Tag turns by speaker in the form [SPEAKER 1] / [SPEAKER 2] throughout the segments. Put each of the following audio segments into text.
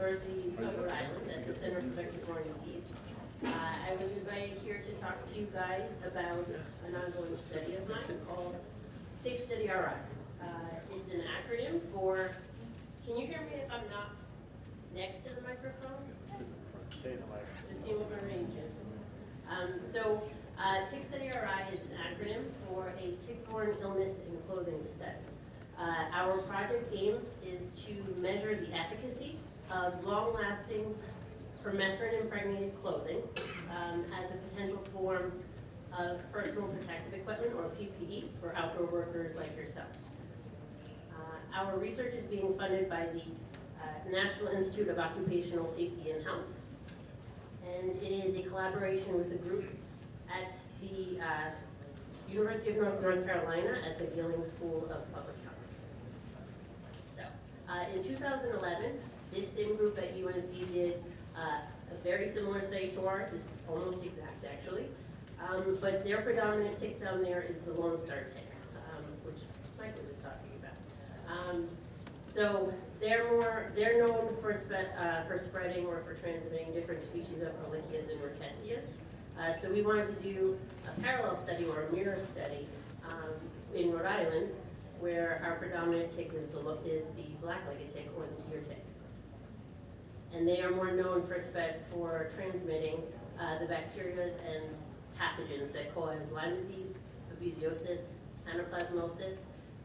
[SPEAKER 1] University of Rhode Island at the Center for Tick-Borne Disease. I was invited here to talk to you guys about an ongoing study of mine called TicStudyRI. It's an acronym for, can you hear me if I'm not next to the microphone?
[SPEAKER 2] Stay in the mic.
[SPEAKER 1] Just see what my range is. TicStudyRI is an acronym for a tick-borne illness and clothing study. Our project aim is to measure the efficacy of long-lasting permethrin-impregnated clothing as a potential form of personal protective equipment, or PPE, for outdoor workers like yourselves. Our research is being funded by the National Institute of Occupational Safety and Health, and it is a collaboration with a group at the University of North Carolina at the Gilling School of Public Health. So, in 2011, this same group at UNC did a very similar study to ours. It's almost exact, actually. But their predominant tick down there is the Lone Star tick, which Michael was talking about. So they're known for spreading or for transmitting different species of Ehrlichias and Rickettsias. So we wanted to do a parallel study or a mirror study in Rhode Island, where our predominant tick is the black-legged tick or the deer tick. And they are more known for transmitting the bacteria and pathogens that cause Lyme disease, babesiosis, anaplasmosis,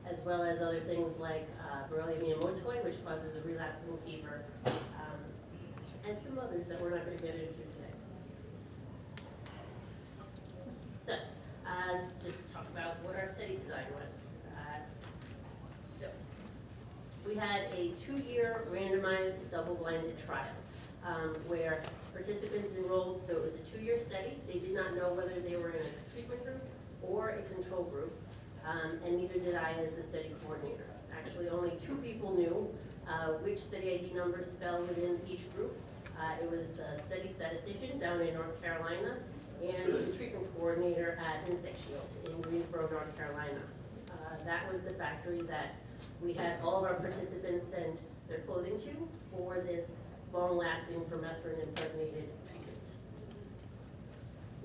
[SPEAKER 1] as well as other things like Borrelia miyamotoi, which causes a relapsing fever, and some others that we're not going to get into today. So, just talk about what our study design was. So, we had a 2-year randomized double-blinded trial where participants enrolled, so it was a 2-year study. They did not know whether they were in a treatment group or a control group, and neither did I as the study coordinator. Actually, only 2 people knew which study ID numbers fell within each group. It was the study statistician down in North Carolina and the treatment coordinator at Insect Shield in Greensboro, North Carolina. That was the factory that we had all of our participants send their clothing to for this long-lasting permethrin-impregnated treatment.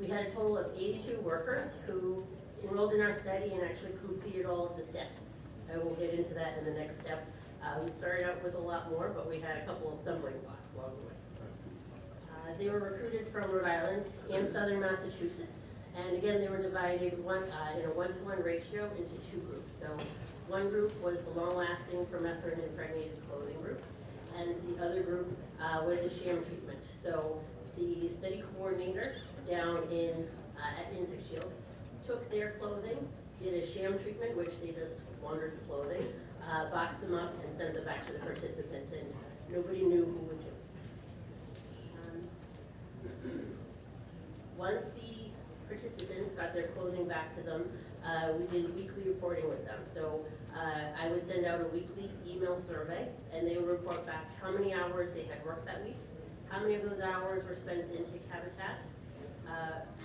[SPEAKER 1] We had a total of 82 workers who enrolled in our study and actually completed all of the steps. I will get into that in the next step. We started out with a lot more, but we had a couple of stumbling blocks along the way. They were recruited from Rhode Island and southern Massachusetts. And again, they were divided in a 1-to-1 ratio into 2 groups. So one group was the long-lasting permethrin-impregnated clothing group, and the other group was a sham treatment. So the study coordinator down at Insect Shield took their clothing, did a sham treatment, which they just laundered the clothing, boxed them up, and sent them back to the participants, and nobody knew who was who. Once the participants got their clothing back to them, we did weekly reporting with them. So I would send out a weekly email survey, and they would report back how many hours they had worked that week, how many of those hours were spent in tick habitat,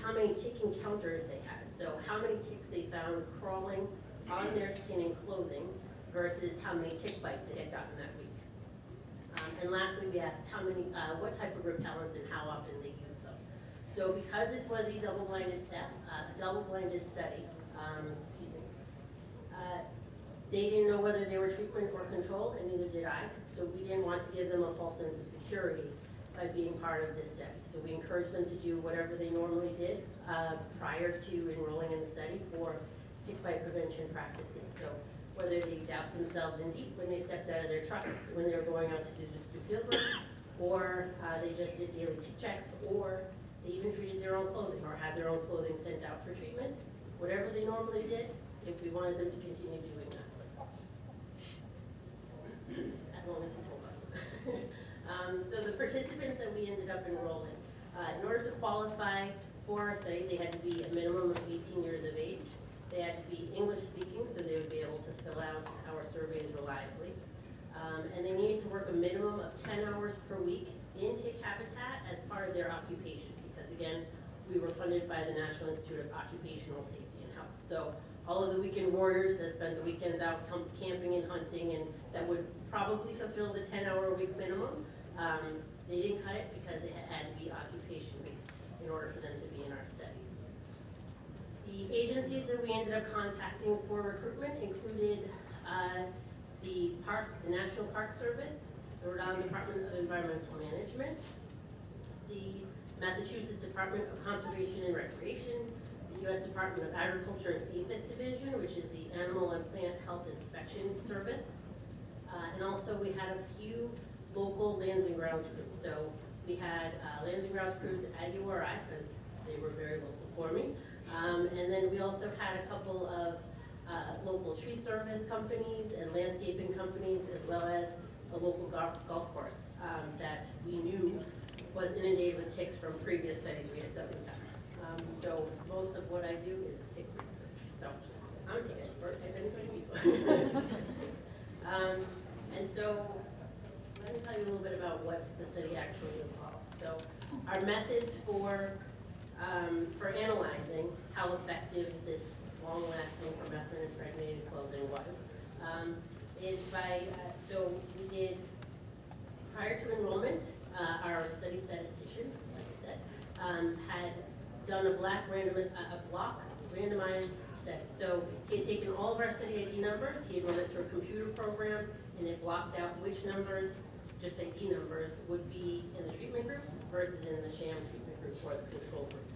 [SPEAKER 1] how many tick encounters they had. So how many ticks they found crawling on their skin and clothing versus how many tick bites they had gotten that week. And lastly, we asked what type of repellents and how often they used them. So because this was a double-blinded study, they didn't know whether they were treatment or control, and neither did I. So we didn't want to give them a false sense of security by being part of this study. So we encouraged them to do whatever they normally did prior to enrolling in the study for tick bite prevention practices. So whether they doused themselves in DEET when they stepped out of their trucks, when they were going out to do field work, or they just did daily tick checks, or they even treated their own clothing or had their own clothing sent out for treatment. Whatever they normally did, if we wanted them to continue doing that. As long as he told us. So the participants that we ended up enrolling, in order to qualify for our study, they had to be a minimum of 18 years of age. They had to be English speaking, so they would be able to fill out our surveys reliably. And they needed to work a minimum of 10 hours per week in tick habitat as part of their occupation, because again, we were funded by the National Institute of Occupational Safety and Health. So all of the weekend warriors that spent the weekends out camping and hunting, and that would probably fulfill the 10-hour-a-week minimum, They didn't cut it because it had to be occupation-based in order for them to be in our study. The agencies that we ended up contacting for recruitment included the National Park Service, the Rhode Island Department of Environmental Management, the Massachusetts Department of Conservation and Recreation, the U.S. Department of Agriculture and Aphis Division, which is the Animal and Plant Health Inspection Service. And also we had a few local lands and grounds crews. So we had lands and grounds crews at URI because they were very local for me. And then we also had a couple of local tree service companies and landscaping companies, as well as a local golf course that we knew was inundated with ticks from previous studies we had done with them. So most of what I do is tick research. So I'm a tick expert, if anybody needs one. And so let me tell you a little bit about what the study actually involved. So our methods for analyzing how effective this long-lasting permethrin impregnated clothing was is by, so we did, prior to enrollment, our study statistician, like I said, had done a block randomized study. So he had taken all of our study ID numbers, he had run it through a computer program, and it blocked out which numbers, just ID numbers, would be in the treatment group versus in the sham treatment group or the control group.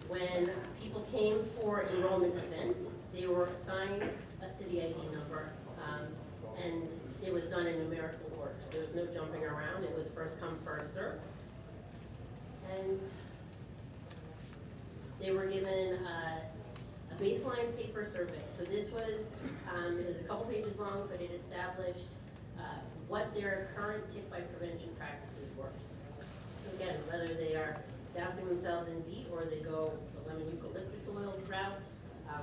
[SPEAKER 1] When people came for enrollment events, they were assigned a study ID number, and it was done in numerical order. So there was no jumping around. It was first come, first served. And they were given a baseline paper survey. So this was, it was a couple pages long, but it established what their current tick bite prevention practices were. So again, whether they are dousing themselves in DEET or they go the lemon eucalyptus oil route,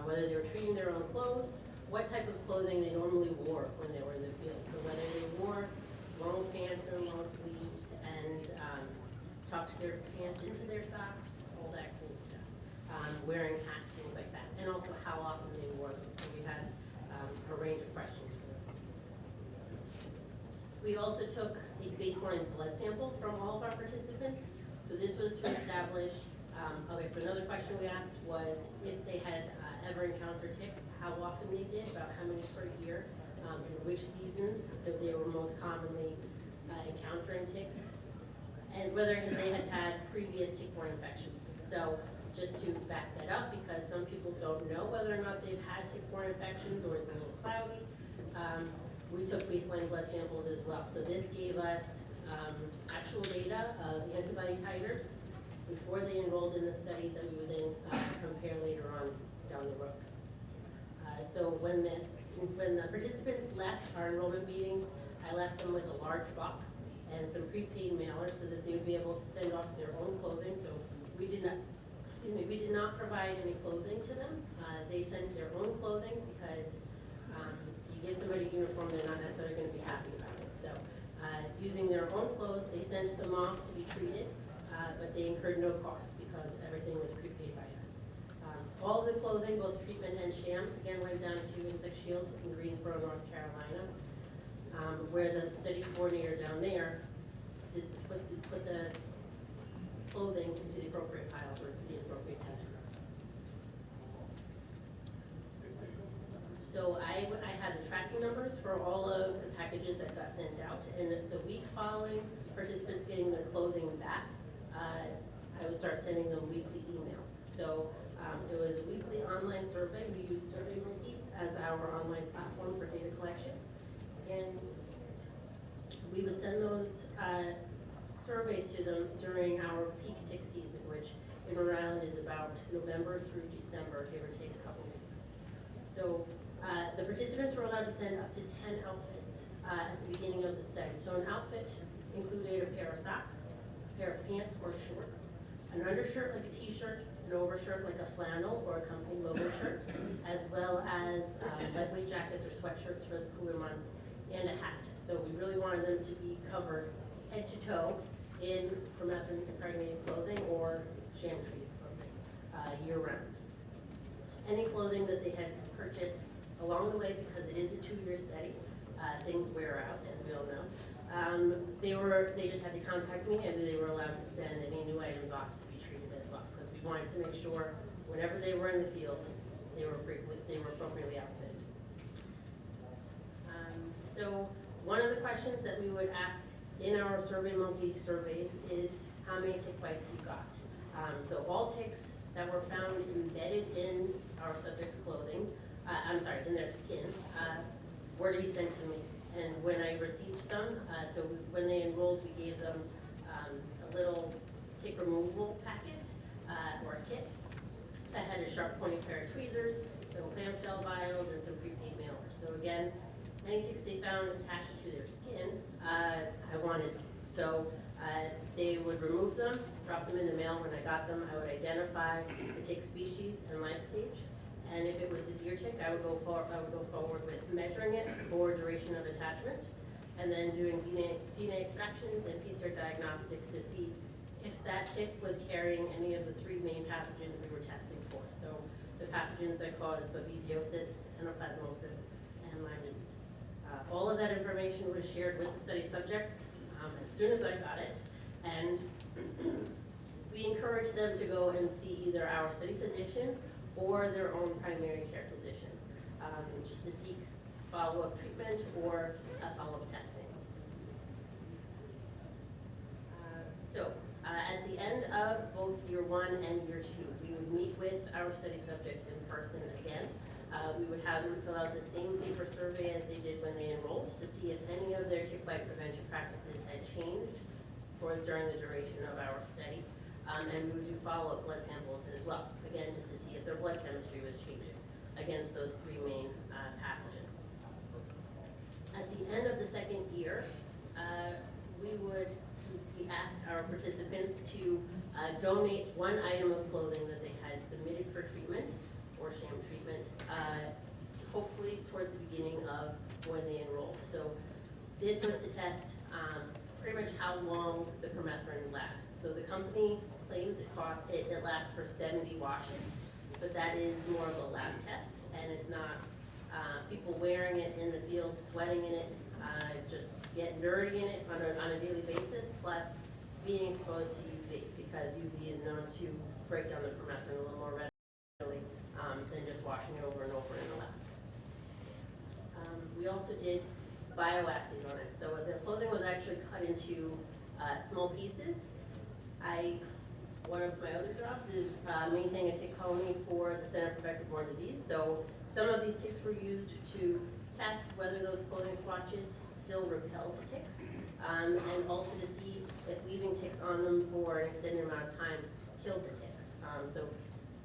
[SPEAKER 1] whether they were treating their own clothes, what type of clothing they normally wore when they were in the field. So whether they wore long pants and long sleeves and tucked their pants into their socks, all that cool stuff. Wearing hats, things like that. And also how often they wore them. So we had a range of questions for them. We also took a baseline blood sample from all of our participants. So this was to establish, okay, so another question we asked was if they had ever encountered ticks, how often they did, about how many per year, in which seasons that they were most commonly encountering ticks, and whether they had had previous tick-borne infections. So just to back that up, because some people don't know whether or not they've had tick-borne infections or it's a little cloudy, we took baseline blood samples as well. So this gave us actual data of antibody titers before they enrolled in the study that we would then compare later on down the road. So when the participants left our enrollment meetings, I left them with a large box and some prepaid mailers so that they would be able to send off their own clothing. So we did not provide any clothing to them. They sent their own clothing because you give somebody a uniform, they're not necessarily going to be happy about it. So using their own clothes, they sent them off to be treated, but they incurred no cost because everything was prepaid by us. All of the clothing, both treatment and sham, again went down to Insect Shield in Greensboro, North Carolina, where the study coordinator down there did put the clothing into the appropriate piles or the appropriate test groups. So I had the tracking numbers for all of the packages that got sent out, and the week following participants getting their clothing back, I would start sending them weekly emails. So it was a weekly online survey. We used SurveyMonkey as our online platform for data collection, and we would send those surveys to them during our peak tick season, which in Rhode Island is about November through December, give or take a couple weeks. So the participants were allowed to send up to 10 outfits at the beginning of the study. So an outfit included a pair of socks, a pair of pants or shorts, an undershirt like a t-shirt, an overshirt like a flannel or a company logo shirt, as well as lightweight jackets or sweatshirts for the cooler months, and a hat. So we really wanted them to be covered head to toe in permethrin impregnated clothing or sham treated clothing year round. Any clothing that they had purchased along the way, because it is a 2-year study, things wear out, as we all know. They just had to contact me, and they were allowed to send any new items off to be treated as well, because we wanted to make sure whenever they were in the field, they were appropriately outfitted. So one of the questions that we would ask in our Survey Monkey surveys is how many tick bites you got. So all ticks that were found embedded in our subject's clothing, in their skin, were to be sent to me. And when I received them, when they enrolled, we gave them a little tick removal packet or kit that had a sharp pointing pair of tweezers, some clamshell vials, and some prepaid mailers. So again, any ticks they found attached to their skin, I wanted. So they would remove them, drop them in the mail. When I got them, I would identify the tick species and life stage. And if it was a deer tick, I would go forward with measuring it for duration of attachment, and then doing DNA extractions and PCR diagnostics to see if that tick was carrying any of the three main pathogens we were testing for. So the pathogens that cause babesiosis, anaplasmosis, and Lyme disease. All of that information was shared with the study subjects as soon as I got it, and we encouraged them to go and see either our study physician or their own primary care physician, just to seek follow-up treatment or follow-up testing. At the end of both year 1 and year 2, we would meet with our study subjects in person again. We would have them fill out the same paper survey as they did when they enrolled to see if any of their tick bite prevention practices had changed during the duration of our study. And we would do follow-up blood samples as well, again, just to see if their blood chemistry was changing against those three main pathogens. At the end of the second year, we asked our participants to donate one item of clothing that they had submitted for treatment or sham treatment, hopefully towards the beginning of when they enrolled. So this was to test pretty much how long the permethrin lasts. So the company claims it lasts for 70 washes, but that is more of a lab test, and it's not people wearing it in the field, sweating in it, just getting dirty in it on a daily basis, plus being exposed to UV, because UV is known to break down the permethrin a little more readily than just washing it over and over in the lab. We also did bioassays on it. So the clothing was actually cut into small pieces. One of my other jobs is maintaining a tick colony for the Center for Tick-Borne Disease. So some of these ticks were used to test whether those clothing swatches still repelled ticks, and also to see if leaving ticks on them for an extended amount of time killed the ticks. So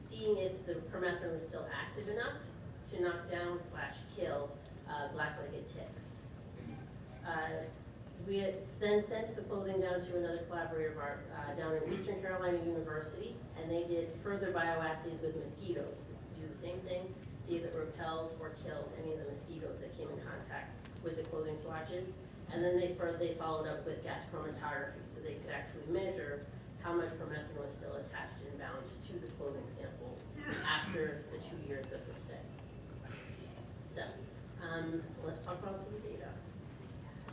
[SPEAKER 1] seeing if the permethrin was still active enough to knock down / kill black-legged ticks. We had then sent the clothing down to another collaborator of ours down in Eastern Carolina University, and they did further bioassays with mosquitoes to do the same thing, see if it repelled or killed any of the mosquitoes that came in contact with the clothing swatches. And then they followed up with gas chromatography, so they could actually measure how much permethrin was still attached and bound to the clothing samples after the 2 years of the study. So let's talk about some data.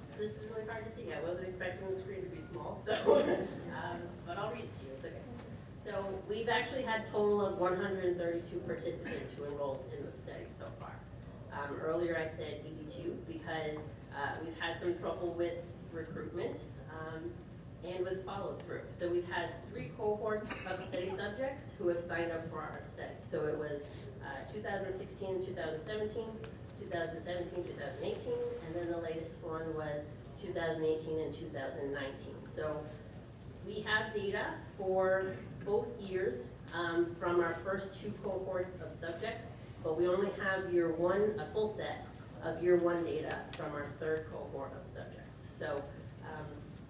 [SPEAKER 1] So this is really hard to see. I wasn't expecting the screen to be small, so but I'll read it to you. It's okay. So we've actually had a total of 132 participants who enrolled in the study so far. Earlier I said 82 because we've had some trouble with recruitment and with follow through. So we've had 3 cohorts of study subjects who have signed up for our study. So it was 2016, 2017, 2017, 2018, and then the latest one was 2018 and 2019. So we have data for both years from our first 2 cohorts of subjects, but we only have year 1, a full set of year 1 data from our 3rd cohort of subjects. So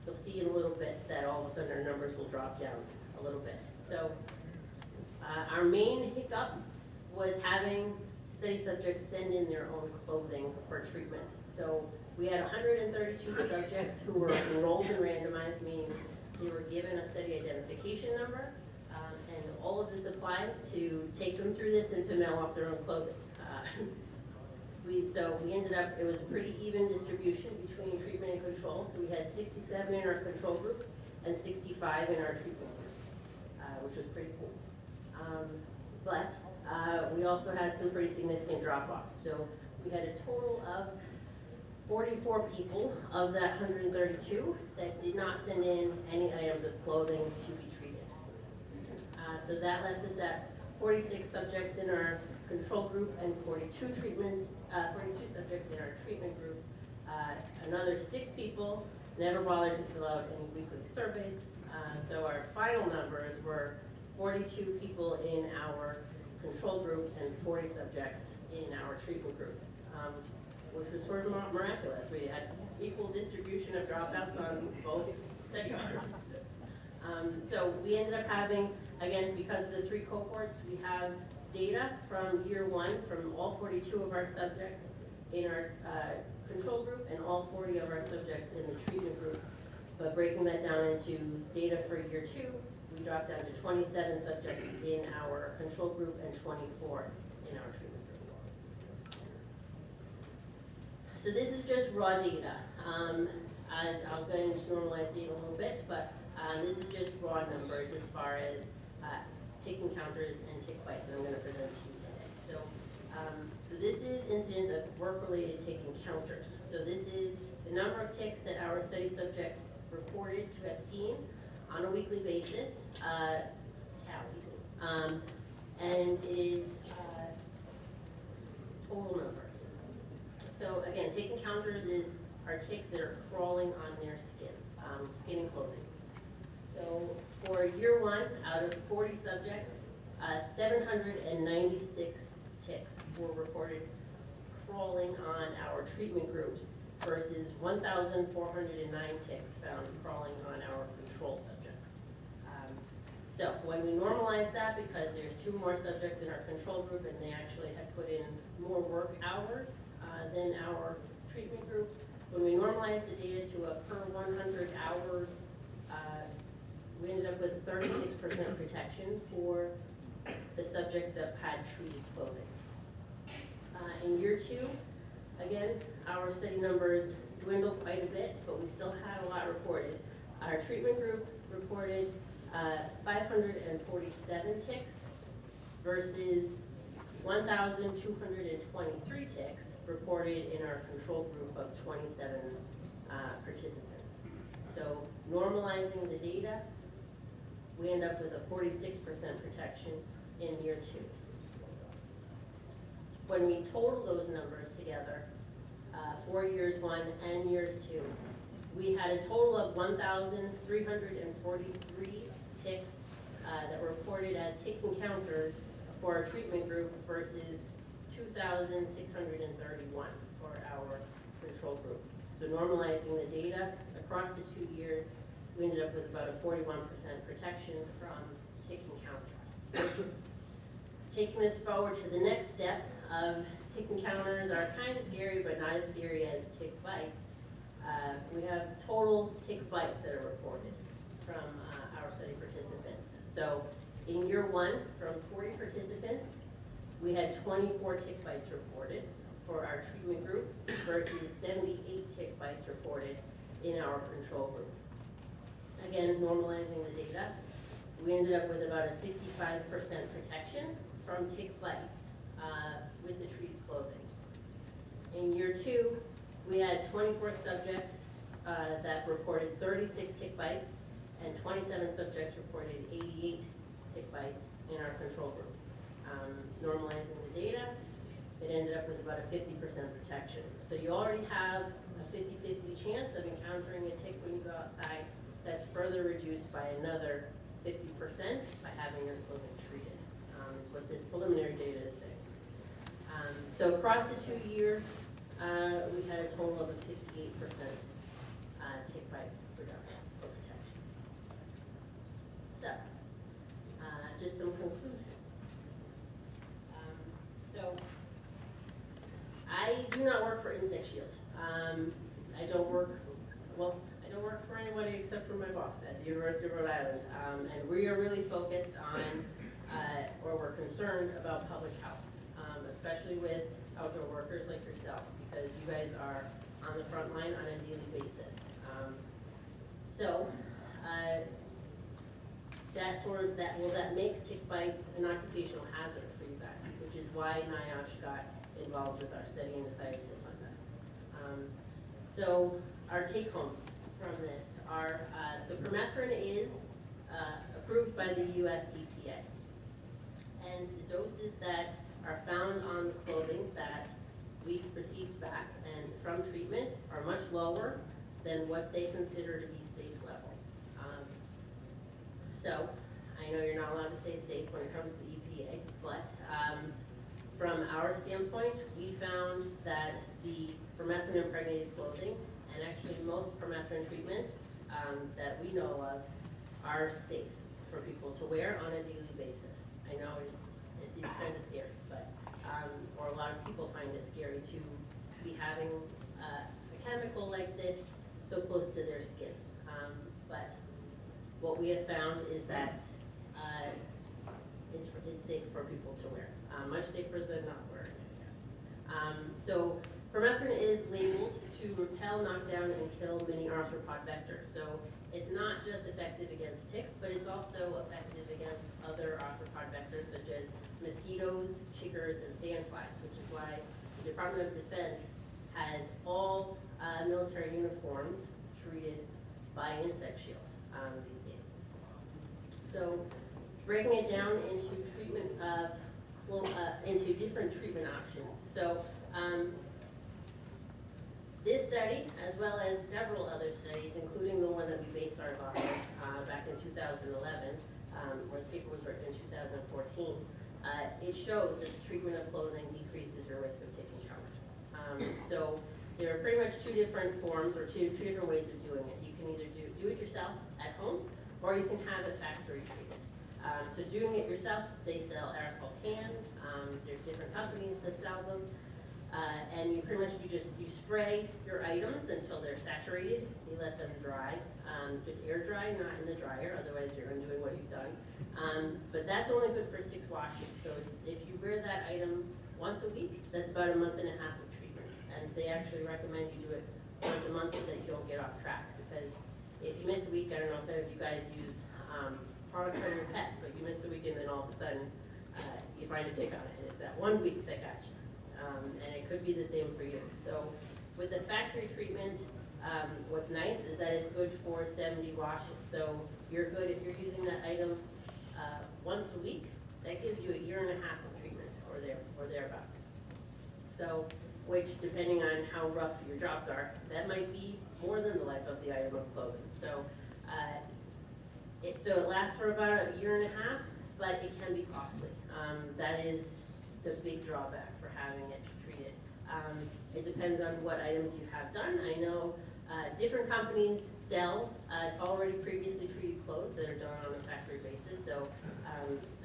[SPEAKER 1] you'll see in a little bit that all of a sudden our numbers will drop down a little bit. So our main hiccup was having study subjects send in their own clothing for treatment. So we had 132 subjects who were enrolled and randomized, meaning they were given a study identification number, and all of this applies to take them through this and to mail off their own clothing. we ended up, it was a pretty even distribution between treatment and control. So we had 67 in our control group and 65 in our treatment group, which was pretty cool. But we also had some pretty significant drop-offs. So we had a total of 44 people of that 132 that did not send in any items of clothing to be treated. So that left us at 46 subjects in our control group and 42 subjects in our treatment group. Another 6 people never bothered to fill out any weekly surveys. So our final numbers were 42 people in our control group and 40 subjects in our treatment group, which was sort of miraculous. We had equal distribution of dropouts on both study arms. So we ended up having, again, because of the 3 cohorts, we have data from year 1 from all 42 of our subjects in our control group and all 40 of our subjects in the treatment group. But breaking that down into data for year 2, we dropped down to 27 subjects in our control group and 24 in our treatment group. So this is just raw data. I'll go into normalized data a little bit, but this is just raw numbers as far as tick encounters and tick bites that I'm going to present to you today. So this is incidence of work-related tick encounters. So this is the number of ticks that our study subjects reported to have seen on a weekly basis, tallied, and it is total numbers. So again, tick encounters are ticks that are crawling on their skin, skin and clothing. So for year 1, out of 40 subjects, 796 ticks were reported crawling on our treatment groups versus 1,409 ticks found crawling on our control subjects. So when we normalize that, because there's 2 more subjects in our control group and they actually had put in more work hours than our treatment group, when we normalize the data to a per 100 hours, we ended up with 36% protection for the subjects that had treated clothing. In year 2, again, our study numbers dwindled quite a bit, but we still had a lot reported. Our treatment group reported 547 ticks versus 1,223 ticks reported in our control group of 27 participants. So normalizing the data, we end up with a 46% protection in year 2. When we total those numbers together, for years 1 and years 2, we had a total of 1,343 ticks that were reported as tick encounters for our treatment group versus 2,631 for our control group. So normalizing the data across the 2 years, we ended up with about a 41% protection from tick encounters. Taking this forward to the next step of tick encounters are kind of scary, but not as scary as tick bites. We have total tick bites that are reported from our study participants. So in year 1, from 40 participants, we had 24 tick bites reported for our treatment group versus 78 tick bites reported in our control group. Again, normalizing the data, we ended up with about a 65% protection from tick bites with the treated clothing. In year 2, we had 24 subjects that reported 36 tick bites, and 27 subjects reported 88 tick bites in our control group. Normalizing the data, it ended up with about a 50% protection. So you already have a 50-50 chance of encountering a tick when you go outside. That's further reduced by another 50% by having your clothing treated, is what this preliminary data is saying. So across the 2 years, we had a total of a 58% tick bite reduction or protection. So, just some conclusions. So, I do not work for Insect Shield. I don't work for anybody except for my boss at the University of Rhode Island. And we are really focused on, or we're concerned about public health, especially with outdoor workers like yourselves, because you guys are on the front line on a daily basis. So, that makes tick bites an occupational hazard for you guys, which is why NIOSH got involved with our study and decided to fund us. So our take homes from this are, so permethrin is approved by the US EPA. And the doses that are found on the clothing that we received back and from treatment are much lower than what they consider to be safe levels. So I know you're not allowed to say safe when it comes to the EPA, but from our standpoint, we found that the permethrin impregnated clothing, and actually most permethrin treatments that we know of, are safe for people to wear on a daily basis. I know it seems kind of scary, but or a lot of people find it scary to be having a chemical like this so close to their skin. But what we have found is that it's safe for people to wear, much safer than not wearing it. So permethrin is labeled to repel, knock down, and kill many arthropod vectors. So it's not just effective against ticks, but it's also effective against other arthropod vectors such as mosquitoes, chiggers, and sandflies, which is why the Department of Defense has all military uniforms treated by insect shield these days. So breaking it down into treatment into different treatment options. So this study, as well as several other studies, including the one that we based our law on back in 2011, where the paper was written in 2014, it shows that the treatment of clothing decreases your risk of tick encounters. So there are pretty much two different forms, or two different ways of doing it. You can either do it yourself at home, or you can have it factory treated. So doing it yourself, they sell aerosol cans. There's different companies that sell them. And you pretty much, you spray your items until they're saturated. You let them dry, just air dry, not in the dryer, otherwise you're undoing what you've done. But that's only good for 6 washes. So if you wear that item once a week, that's about a month and a half of treatment. And they actually recommend you do it once a month so that you don't get off track. Because if you miss a week, I don't know if any of you guys use products for your pets, but you miss a week and then all of a sudden you find a tick on it, and it's that 1 week that got you. And it could be the same for you. So with the factory treatment, what's nice is that it's good for 70 washes. So you're good if you're using that item once a week. That gives you a year and a half of treatment or thereabouts. So, which depending on how rough your jobs are, that might be more than the life of the item of clothing. So it lasts for about a year and a half, but it can be costly. That is the big drawback for having it treated. It depends on what items you have done. I know different companies sell already previously treated clothes that are done on a factory basis. So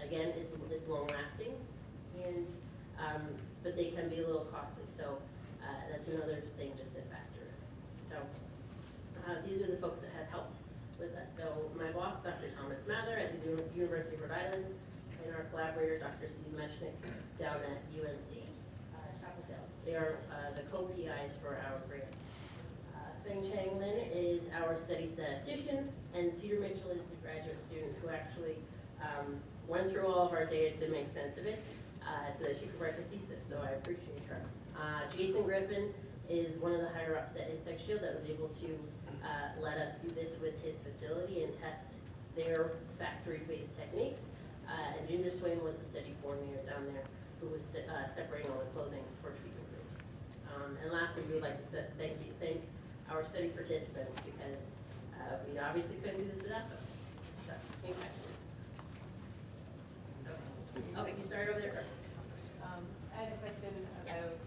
[SPEAKER 1] again, it's long lasting, and but they can be a little costly. So that's another thing just to factor in. So these are the folks that have helped with us. So my boss, Dr. Thomas Mather at the University of Rhode Island, and our collaborator, Dr. Steve Meshnick, down at UNC Chapel Hill. They are the co-PIs for our grant. Feng Chang Lin is our study statistician, and Cedar Mitchell is the graduate student who actually went through all of our data to make sense of it so that she could write her thesis, so I appreciate her. Jason Griffin is one of the higher ups at Insect Shield that was able to let us do this with his facility and test their factory-based techniques. And Ginger Swain was the study coordinator down there who was separating all the clothing for treatment groups. And lastly, we would like to thank our study participants because we obviously couldn't do this without them. So, any questions? Okay, you start over there first.
[SPEAKER 2] I had a question about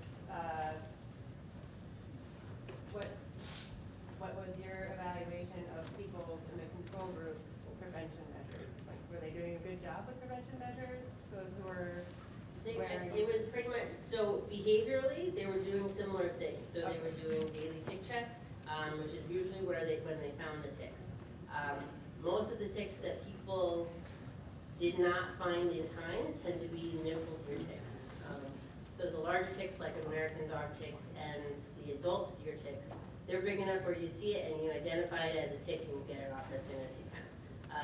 [SPEAKER 2] what was your evaluation of people in the control group prevention measures? Like, were they doing a good job with prevention measures? Those who were wearing...
[SPEAKER 1] It was pretty much, so behaviorally, they were doing similar things. So they were doing daily tick checks, which is usually when they found the ticks. Most of the ticks that people did not find in time tend to be nymphal ear ticks. So the larger ticks, like American dog ticks and the adult deer ticks, they're big enough where you see it and you identify it as a tick and you get it off as soon as you can.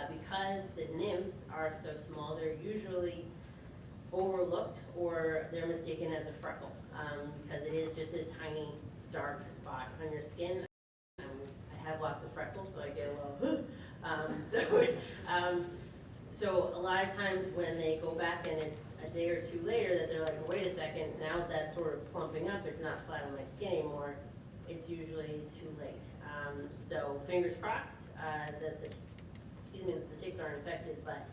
[SPEAKER 1] Because the nymphs are so small, they're usually overlooked or they're mistaken as a freckle, because it is just a tiny dark spot on your skin. I have lots of freckles, so I get a little, so a lot of times when they go back and it's a day or two later that they're like, wait a second, now that's sort of plumping up, it's not flat on my skin anymore, it's usually too late. So fingers crossed that the ticks aren't infected, but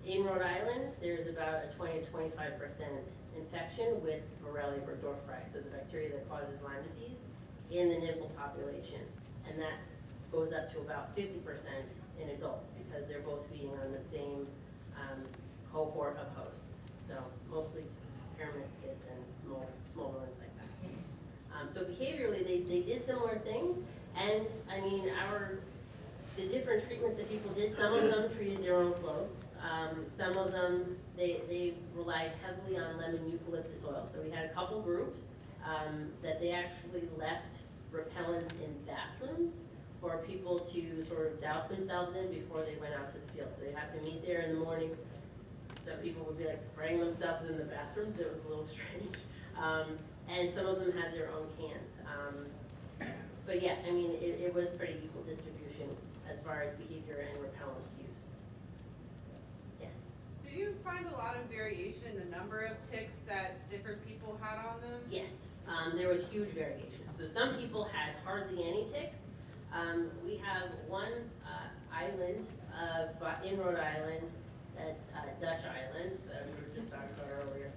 [SPEAKER 1] in Rhode Island, there's about a 20 to 25% infection with Borrelia burgdorferi, so the bacteria that causes Lyme disease, in the nipple population. And that goes up to about 50% in adults because they're both feeding on the same cohort of hosts. So mostly Parameniscus and small ones like that. So behaviorally, they did similar things. And I mean, the different treatments that people did, some of them treated their own clothes. Some of them, they relied heavily on lemon eucalyptus oil. So we had a couple groups that they actually left repellents in bathrooms for people to sort of douse themselves in before they went out to the field. So they have to meet there in the morning. Some people would be like spraying themselves in the bathrooms. It was a little strange. And some of them had their own cans. But yeah, I mean, it was pretty equal distribution as far as behavior and repellents use. Yes?
[SPEAKER 3] Do you find a lot of variation in the number of ticks that different people had on them?
[SPEAKER 1] Yes, there was huge variation. So some people had hardly any ticks. We have one island in Rhode Island, that's Dutch Island, that we were just talking about earlier.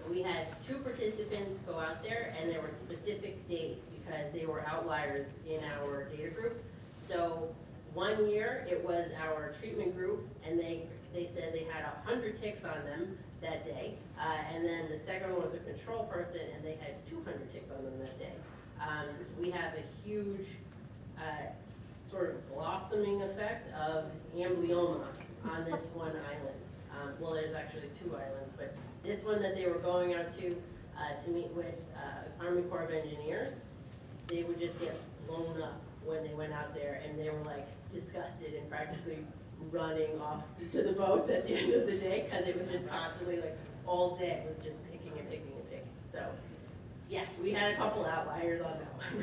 [SPEAKER 1] We had 2 participants go out there, and there were specific days because they were outliers in our data group. So one year it was our treatment group, and they said they had 100 ticks on them that day. And then the second one was a control person, and they had 200 ticks on them that day. We have a huge sort of blossoming effect of amblyoma on this one island. Well, there's actually 2 islands, but this one that they were going out to meet with Army Corps of Engineers, they would just get blown up when they went out there, and they were like disgusted and practically running off to the boats at the end of the day because it was just constantly like all day was just picking and picking and picking. So yeah, we had a couple outliers on that one.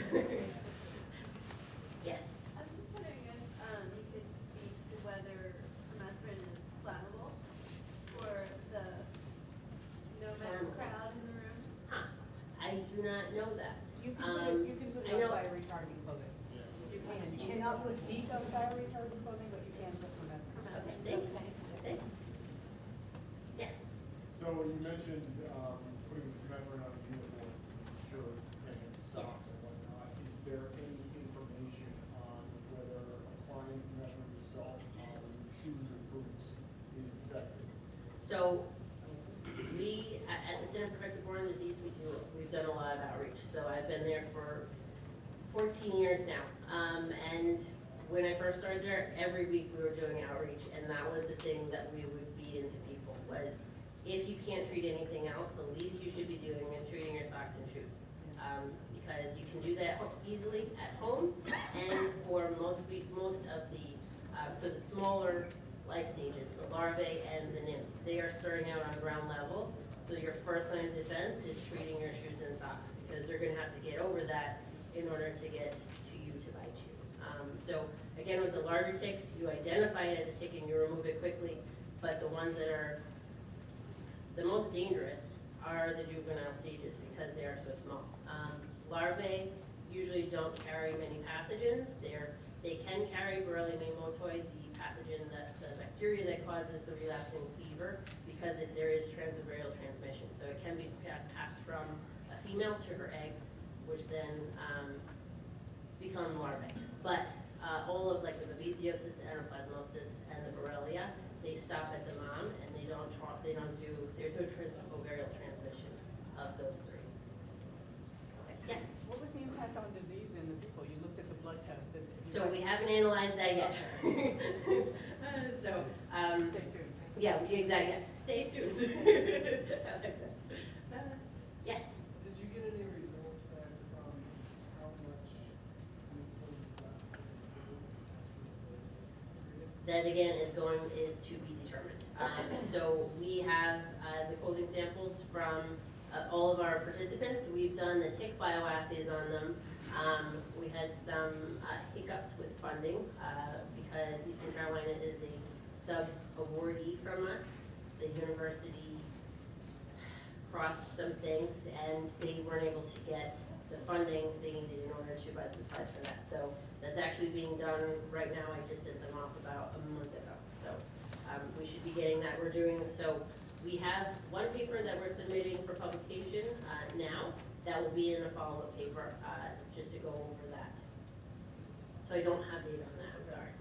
[SPEAKER 1] Yes.
[SPEAKER 4] I was just wondering if you could speak to whether permethrin is flammable for the nomad crowd in the room.
[SPEAKER 1] Huh. I do not know that.
[SPEAKER 5] You can put
[SPEAKER 1] I know-
[SPEAKER 5] outside retarding clothing. You can. You cannot put deep outside retarding clothing, but you can put permethrin.
[SPEAKER 1] Okay, thanks. Thanks. Yes.
[SPEAKER 6] So you mentioned putting permethrin on uniforms, shirt, and socks and whatnot. Is there any information on whether applying permethrin salt on shoes or boots is effective?
[SPEAKER 1] So we, at the Center for Tick-Borne Disease, we've done a lot of outreach. So I've been there for 14 years now. And when I first started there, every week we were doing outreach, and that was the thing that we would feed into people was, if you can't treat anything else, the least you should be doing is treating your socks and shoes. Because you can do that easily at home, and for most of the, so the smaller life stages, the larvae and the nymphs, they are starting out on ground level. So your first line of defense is treating your shoes and socks, because they're gonna have to get over that in order to get to you to bite you. So again, with the larger ticks, you identify it as a tick and you remove it quickly, but the ones that are the most dangerous are the juvenile stages because they are so small. Larvae usually don't carry many pathogens. They can carry Borrelia miyamotoi, the pathogen, the bacteria that causes the relapsing fever, because there is transferial transmission. So it can be passed from a female to her eggs, which then become larvae. But all of like the babesiosis, the anaplasmosis, and the Borrelia, they stop at the mom, and there's no ovarial transmission of those 3. Okay, yes?
[SPEAKER 5] What was the impact on disease in the people? You looked at the blood test.
[SPEAKER 1] So we haven't analyzed that yet. So,
[SPEAKER 5] Stay tuned.
[SPEAKER 1] yeah, exactly. Stay tuned. Yes?
[SPEAKER 6] Did you get any results back from how much people got?
[SPEAKER 1] That again is to be determined. So we have the clothing samples from all of our participants. We've done the tick bioassays on them. We had some hiccups with funding because Eastern Carolina is a sub-awardee from us. The university crossed some things and they weren't able to get the funding they needed in order to buy the supplies for that. So that's actually being done right now. I just sent them off about a month ago. So we should be getting that. We're doing, so we have one paper that we're submitting for publication now. That will be in a follow-up paper just to go over that. So I don't have data on that, I'm sorry.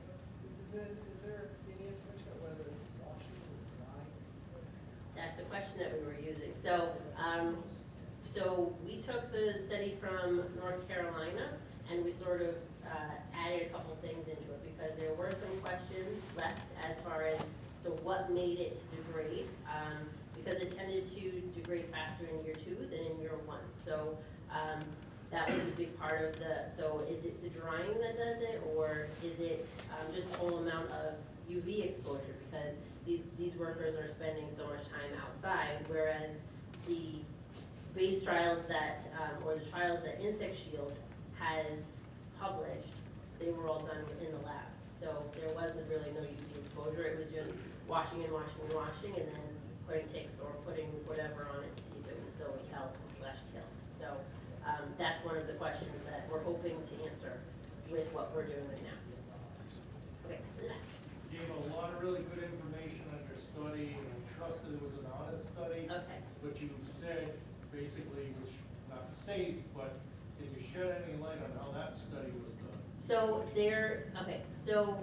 [SPEAKER 6] Is there any information on whether it's washing or drying?
[SPEAKER 1] That's the question that we were using. So, so we took the study from North Carolina and we sort of added a couple things into it because there were some questions left as far as, so what made it degrade? Because it tended to degrade faster in year 2 than in year 1. So that was a big part of so is it the drying that does it, or is it just the whole amount of UV exposure? Because these workers are spending so much time outside, whereas the base trials that, or the trials that Insect Shield has published, they were all done in the lab. So there wasn't really no UV exposure. It was just washing and washing and washing and then putting ticks or putting whatever on it to see if it was still a kill/kill. So that's one of the questions that we're hoping to answer with what we're doing right now. Okay, to the next.
[SPEAKER 6] You gave a lot of really good information on your study, and I trusted it was an honest study.
[SPEAKER 1] Okay.
[SPEAKER 6] But you said basically, which not safe, but can you shed any light on how that study was done?
[SPEAKER 1] So so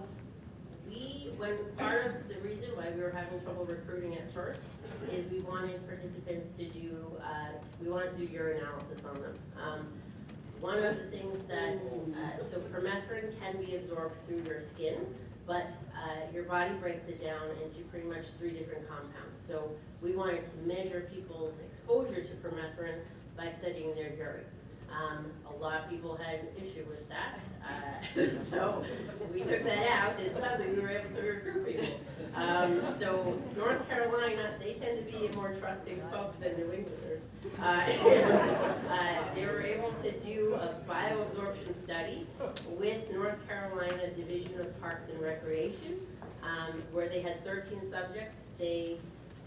[SPEAKER 1] when part of the reason why we were having trouble recruiting at first is we wanted participants to do, we wanted to do urinalysis on them. One of the things that, so permethrin can be absorbed through your skin, but your body breaks it down into pretty much 3 different compounds. So we wanted to measure people's exposure to permethrin by studying their urine. A lot of people had an issue with that, so we took that out, and suddenly we were able to recruit people. So North Carolina, they tend to be a more trusting folk than New Englanders. They were able to do a bioabsorption study with North Carolina Division of Parks and Recreation, where they had 13 subjects. They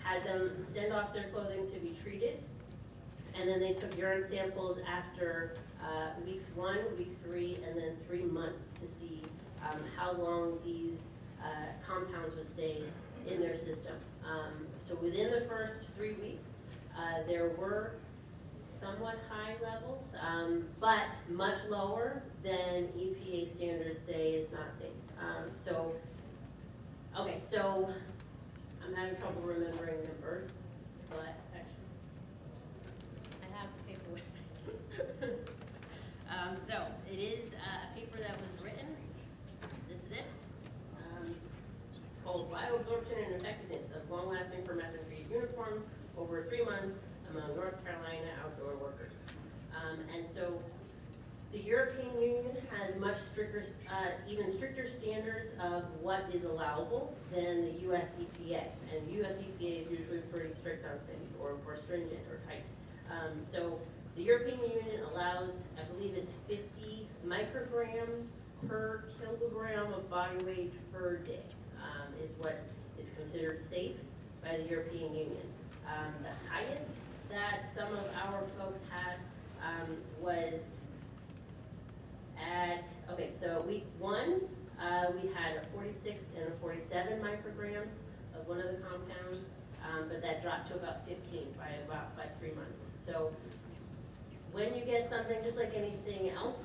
[SPEAKER 1] had them send off their clothing to be treated. And then they took urine samples after weeks 1, week 3, and then 3 months to see how long these compounds would stay in their system. So within the first 3 weeks, there were somewhat high levels, but much lower than EPA standards say is not safe. So I'm having trouble remembering numbers, but I have the paper with me. So it is a paper that was written. This is it. It's called Bioabsorption and Effectiveness of Long-Lasting Permethrin-Free Uniforms over 3 months among North Carolina outdoor workers. And so the European Union has much stricter, even stricter standards of what is allowable than the US EPA. And US EPA is usually pretty strict on things, or stringent or tight. So the European Union allows, I believe it's 50 micrograms per kilogram of body weight per day, is what is considered safe by the European Union. The highest that some of our folks had was at, so week 1, we had a 46 and a 47 micrograms of one of the compounds, but that dropped to about 15 by 3 months. So when you get something, just like anything else,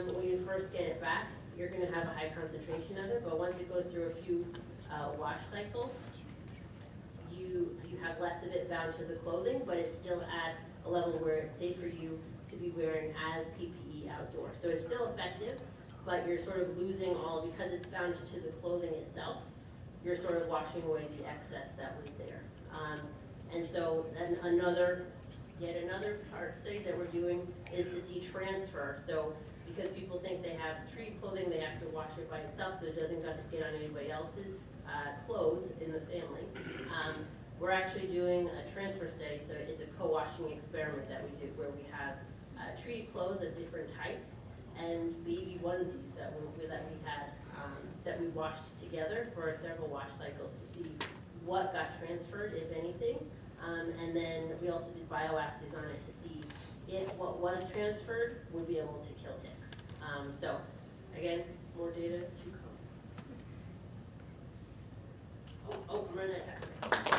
[SPEAKER 1] when you first get it back, you're going to have a high concentration of it, but once it goes through a few wash cycles, you have less of it bound to the clothing, but it's still at a level where it's safe for you to be wearing as PPE outdoors. So it's still effective, but you're sort of losing all, because it's bound to the clothing itself, you're sort of washing away the excess that was there. And so then yet another part study that we're doing is to see transfer. So because people think they have treated clothing, they have to wash it by itself so it doesn't get on anybody else's clothes in the family. We're actually doing a transfer study, so it's a co-washing experiment that we do where we have treated clothes of different types and baby onesies that we washed together for several wash cycles to see what got transferred, if anything. And then we also did bioassays on it to see if what was transferred would be able to kill ticks. So again, more data to come. Oh, I'm running out of time.